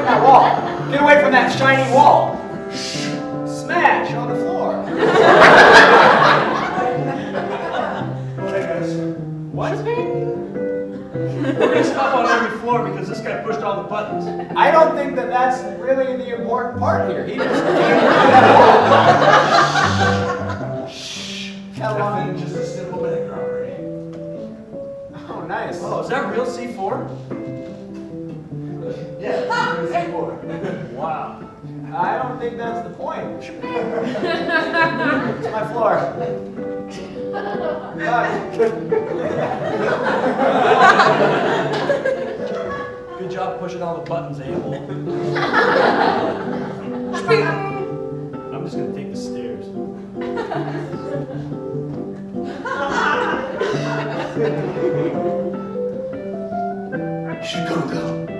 from that wall. Get away from that shiny wall. Smash on the floor. Hey guys. What's We're gonna stop on every floor because this guy pushed all the buttons. I don't think that that's really the important part here. He just Shh. Nothing, just a simple minute robbery. Oh, nice. Oh, is that real C4? Yeah, it's real C4. Wow. I don't think that's the point. It's my floor. Good job pushing all the buttons, Abel. I'm just gonna take the stairs. You should go.